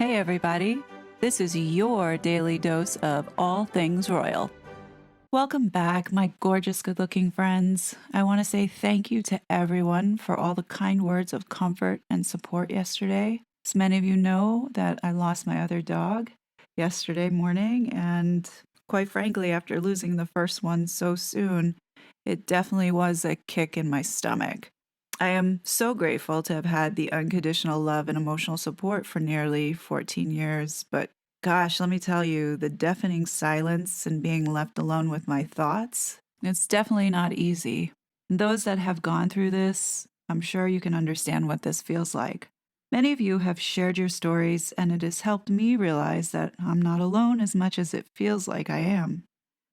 Hey, everybody. This is your daily dose of all things royal. Welcome back, my gorgeous, good looking friends. I want to say thank you to everyone for all the kind words of comfort and support yesterday. As many of you know, that I lost my other dog yesterday morning, and quite frankly, after losing the first one so soon, it definitely was a kick in my stomach. I am so grateful to have had the unconditional love and emotional support for nearly 14 years, but gosh, let me tell you, the deafening silence and being left alone with my thoughts, it's definitely not easy. And those that have gone through this, I'm sure you can understand what this feels like. Many of you have shared your stories, and it has helped me realize that I'm not alone as much as it feels like I am.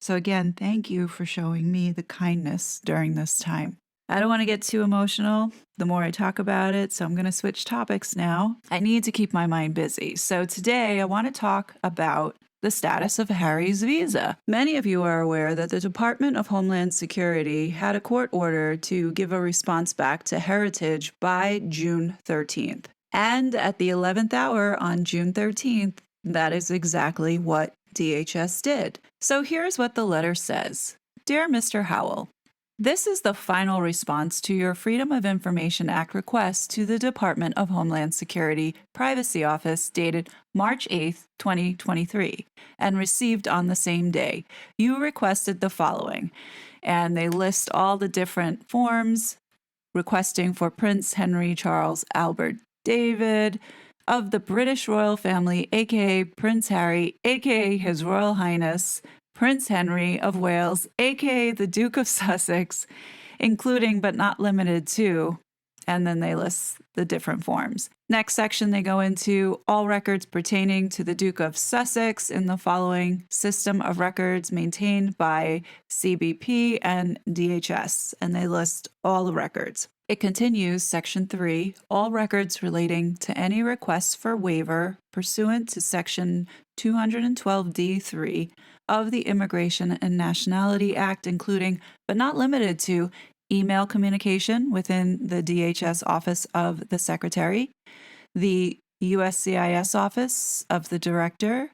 So, again, thank you for showing me the kindness during this time. I don't want to get too emotional the more I talk about it, so I'm going to switch topics now. I need to keep my mind busy. So today I want to talk about the status of Harry's visa. Many of you are aware that the Department of Homeland Security had a court order to give a response back to Heritage by June 13th. And at the 11th hour on June 13th, that is exactly what DHS did. So here's what the letter says. Dear Mr. Howell, this is the final response to your Freedom of Information Act request to the Department of Homeland Security Privacy Office dated March 8, 2023, and received on the same day. You requested the following, and they list all the different forms requesting for Prince Henry Charles Albert David of the British royal family, aka Prince Harry, aka His Royal Highness Prince Henry of Wales, aka the Duke of Sussex, including but not limited to, and then they list the different forms. Next section, they go into all records pertaining to the Duke of Sussex in the following system of records maintained by CBP and DHS, and they list all the records. It continues, Section 3, all records relating to any requests for waiver pursuant to Section 212D3 of the Immigration and Nationality Act, including, but not limited to, email communication within the DHS Office of the Secretary, the USCIS Office of the Director,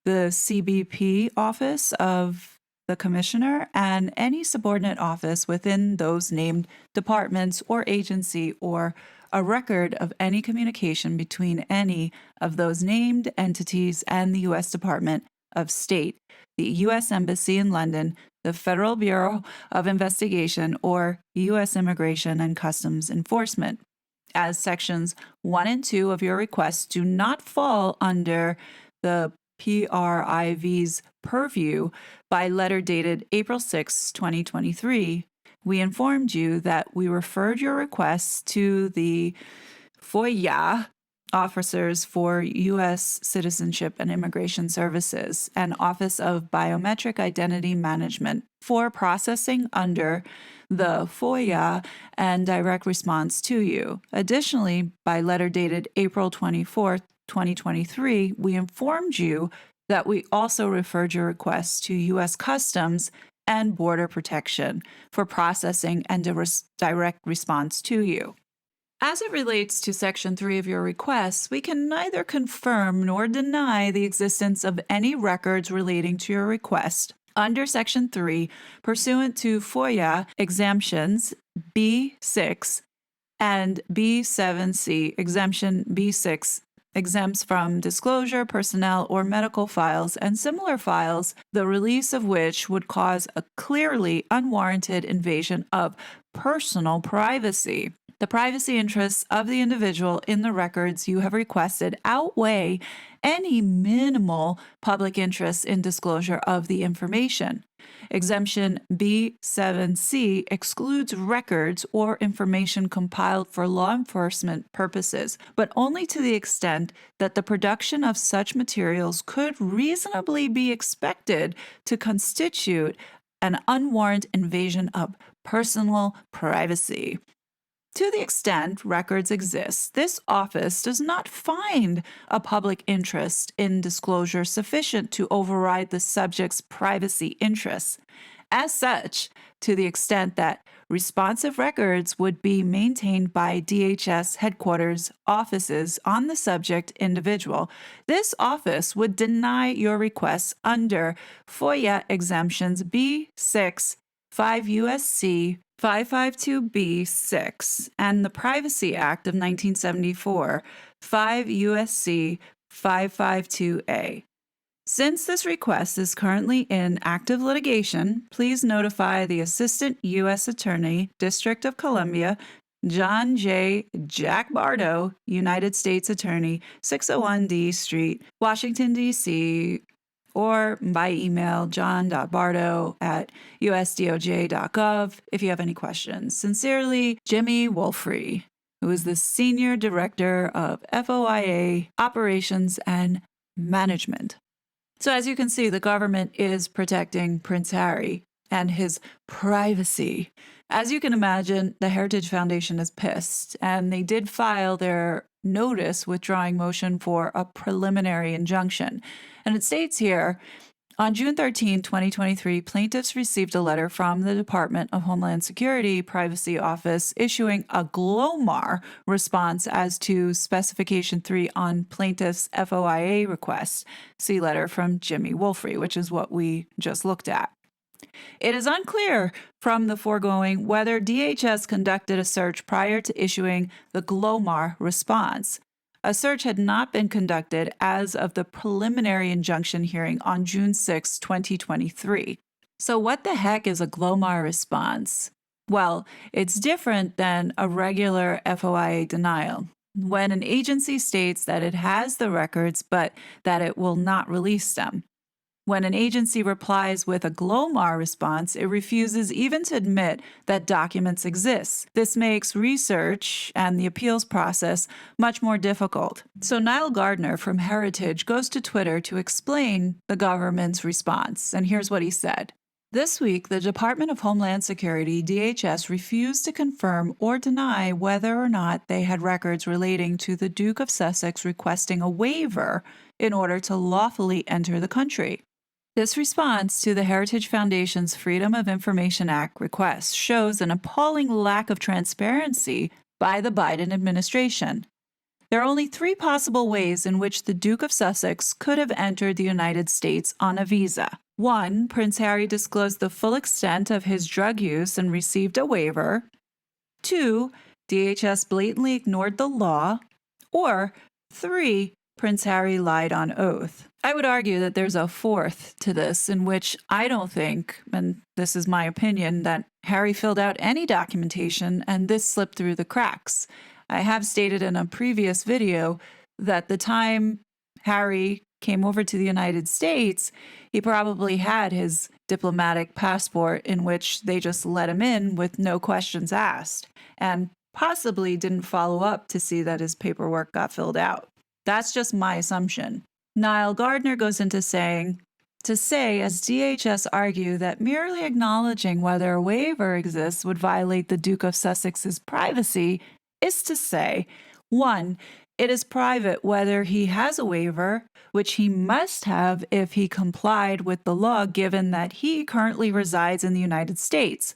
the CBP Office of the Commissioner, and any subordinate office within those named departments or agency, or a record of any communication between any of those named entities and the U.S. Department of State, the U.S. Embassy in London, the Federal Bureau of Investigation, or U.S. Immigration and Customs Enforcement. As Sections 1 and 2 of your request do not fall under the PRIV's purview by letter dated April 6, 2023, we informed you that we referred your requests to the FOIA officers for U.S. Citizenship and Immigration Services and Office of Biometric Identity Management for processing under the FOIA and direct response to you. Additionally, by letter dated April 24th, 2023, we informed you that we also referred your request to U.S. Customs and Border Protection for processing and direct response to you. As it relates to Section 3 of your request, we can neither confirm nor deny the existence of any records relating to your request under Section 3 pursuant to FOIA exemptions B6 and B7C. Exemption B6 exempts from disclosure, personnel, or medical files and similar files, the release of which would cause a clearly unwarranted invasion of personal privacy. The privacy interests of the individual in the records you have requested outweigh any minimal public interest in disclosure of the information. Exemption B7C excludes records or information compiled for law enforcement purposes, but only to the extent that the production of such materials could reasonably be expected to constitute an unwarranted invasion of personal privacy. To the extent records exist, this office does not find a public interest in disclosure sufficient to override the subject's privacy interests, As such, to the extent that responsive records would be maintained by DHS headquarters offices on the subject individual, this office would deny your requests under FOIA exemptions B6, 5 USC 552B6, and the Privacy Act of 1974, 5 USC 552A. Since this request is currently in active litigation, please notify the Assistant U.S. Attorney, District of Columbia, John J. Jack Bardo, United States Attorney, 601 D Street, Washington, D.C., or by email, john.bardo@usdoj.gov if you have any questions. Sincerely, Jimmy Wolfrey, who is the Senior Director of FOIA Operations and Management. So as you can see, the government is protecting Prince Harry and his privacy. As you can imagine, the Heritage Foundation is pissed, and they did file their notice withdrawing motion for a preliminary injunction. And it states here, on June 13, 2023, plaintiffs received a letter from the Department of Homeland Security Privacy Office issuing a GLOMAR response as to Specification 3 on plaintiff's FOIA request. See letter from Jimmy Wolfrey, which is what we just looked at. It is unclear from the foregoing whether DHS conducted a search prior to issuing the GLOMAR response. A search had not been conducted as of the preliminary injunction hearing on June 6, 2023. So what the heck is a GLOMAR response? Well, it's different than a regular FOIA denial. When an agency states that it has the records but that it will not release them. When an agency replies with a GLOMAR response, it refuses even to admit that documents exist. This makes research and the appeals process much more difficult. So Niall Gardner from Heritage goes to Twitter to explain the government's response, and here's what he said. This week, the Department of Homeland Security, DHS, refused to confirm or deny whether or not they had records relating to the Duke of Sussex requesting a waiver in order to lawfully enter the country. This response to the Heritage Foundation's Freedom of Information Act request shows an appalling lack of transparency by the Biden administration. There are only 3 possible ways in which the Duke of Sussex could have entered the United States on a visa. 1. Prince Harry disclosed the full extent of his drug use and received a waiver. 2. DHS blatantly ignored the law. Or 3. Prince Harry lied on oath. I would argue that there's a 4th to this in which I don't think, and this is my opinion, that Harry filled out any documentation and this slipped through the cracks. I have stated in a previous video that the time Harry came over to the United States, he probably had his diplomatic passport in which they just let him in with no questions asked, and possibly didn't follow up to see that his paperwork got filled out. That's just my assumption. Niall Gardner goes into saying, to say, as DHS argue, that merely acknowledging whether a waiver exists would violate the Duke of Sussex's privacy is to say, 1, it is private whether he has a waiver, which he must have if he complied with the law given that he currently resides in the United States.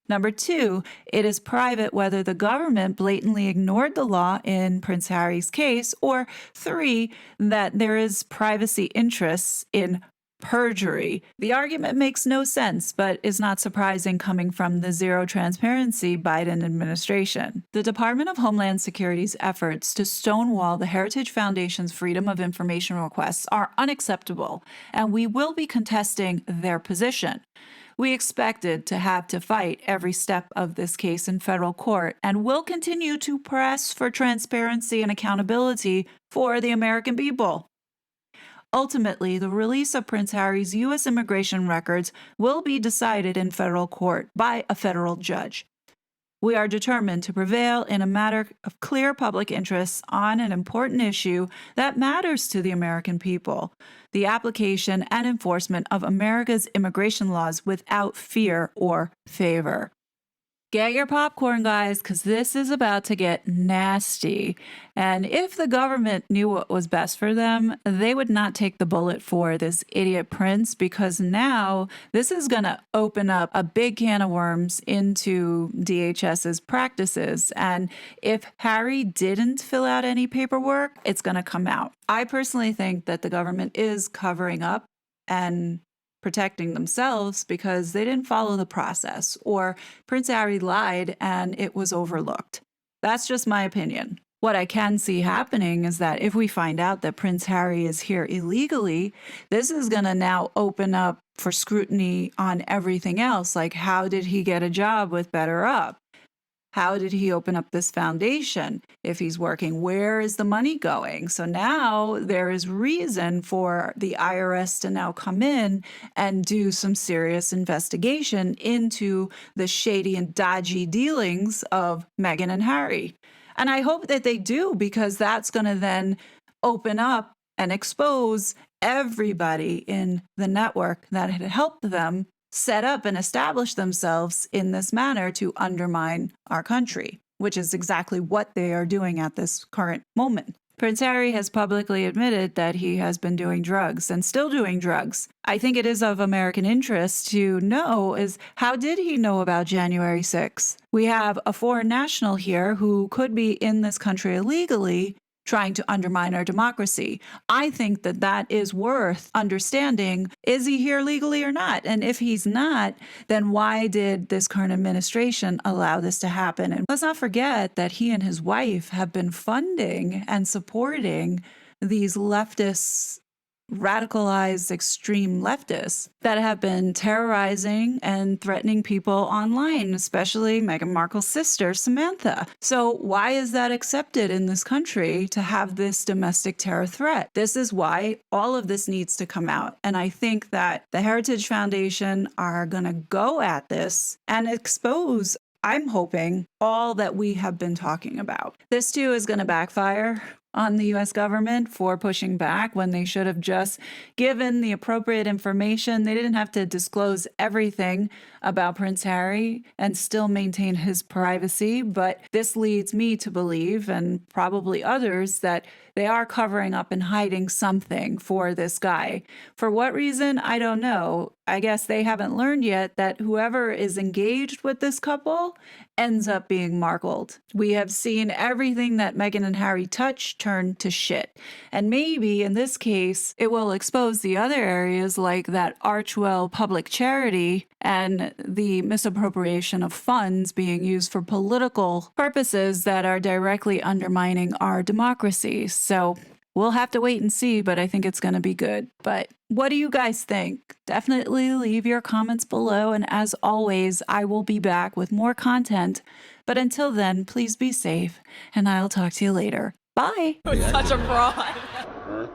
Number 2, it is private whether the government blatantly ignored the law in Prince Harry's case, or 3, that there is privacy interests in perjury. The argument makes no sense, but is not surprising coming from the zero transparency Biden administration. The Department of Homeland Security's efforts to stonewall the Heritage Foundation's Freedom of Information requests are unacceptable, and we will be contesting their position. We expected to have to fight every step of this case in federal court and will continue to press for transparency and accountability for the American people. Ultimately, the release of Prince Harry's U.S. immigration records will be decided in federal court by a federal judge. We are determined to prevail in a matter of clear public interest on an important issue that matters to the American people: the application and enforcement of America's immigration laws without fear or favor. Get your popcorn, guys, because this is about to get nasty. And if the government knew what was best for them, they would not take the bullet for this idiot prince, because now this is going to open up a big can of worms into DHS's practices. And if Harry didn't fill out any paperwork, it's going to come out. I personally think that the government is covering up and protecting themselves because they didn't follow the process, or Prince Harry lied and it was overlooked. That's just my opinion. What I can see happening is that if we find out that Prince Harry is here illegally, this is going to now open up for scrutiny on everything else. Like, how did he get a job with Better Up? How did he open up this foundation? If he's working, where is the money going? So now there is reason for the IRS to now come in and do some serious investigation into the shady and dodgy dealings of Meghan and Harry. And I hope that they do, because that's going to then open up and expose everybody in the network that had helped them set up and establish themselves in this manner to undermine our country, which is exactly what they are doing at this current moment. Prince Harry has publicly admitted that he has been doing drugs and still doing drugs. I think it is of American interest to know is, how did he know about January 6th? We have a foreign national here who could be in this country illegally, trying to undermine our democracy. I think that that is worth understanding. Is he here legally or not? And if he's not, then why did this current administration allow this to happen? And let's not forget that he and his wife have been funding and supporting these leftists, radicalized extreme leftists that have been terrorizing and threatening people online, especially Meghan Markle's sister, Samantha. So why is that accepted in this country to have this domestic terror threat? This is why all of this needs to come out. And I think that the Heritage Foundation are going to go at this and expose, I'm hoping, all that we have been talking about. This too is going to backfire on the US government for pushing back when they should have just given the appropriate information. They didn't have to disclose everything about Prince Harry and still maintain his privacy. But this leads me to believe, and probably others, that they are covering up and hiding something for this guy. For what reason? I don't know. I guess they haven't learned yet that whoever is engaged with this couple ends up being markled. We have seen everything that Meghan and Harry touch turn to shit. And maybe in this case, it will expose the other areas like that Archwell public charity and the misappropriation of funds being used for political purposes that are directly undermining our democracy. So we'll have to wait and see, but I think it's going to be good. But what do you guys think? Definitely leave your comments below. And as always, I will be back with more content. But until then, please be safe, and I'll talk to you later. Bye. Such a fraud.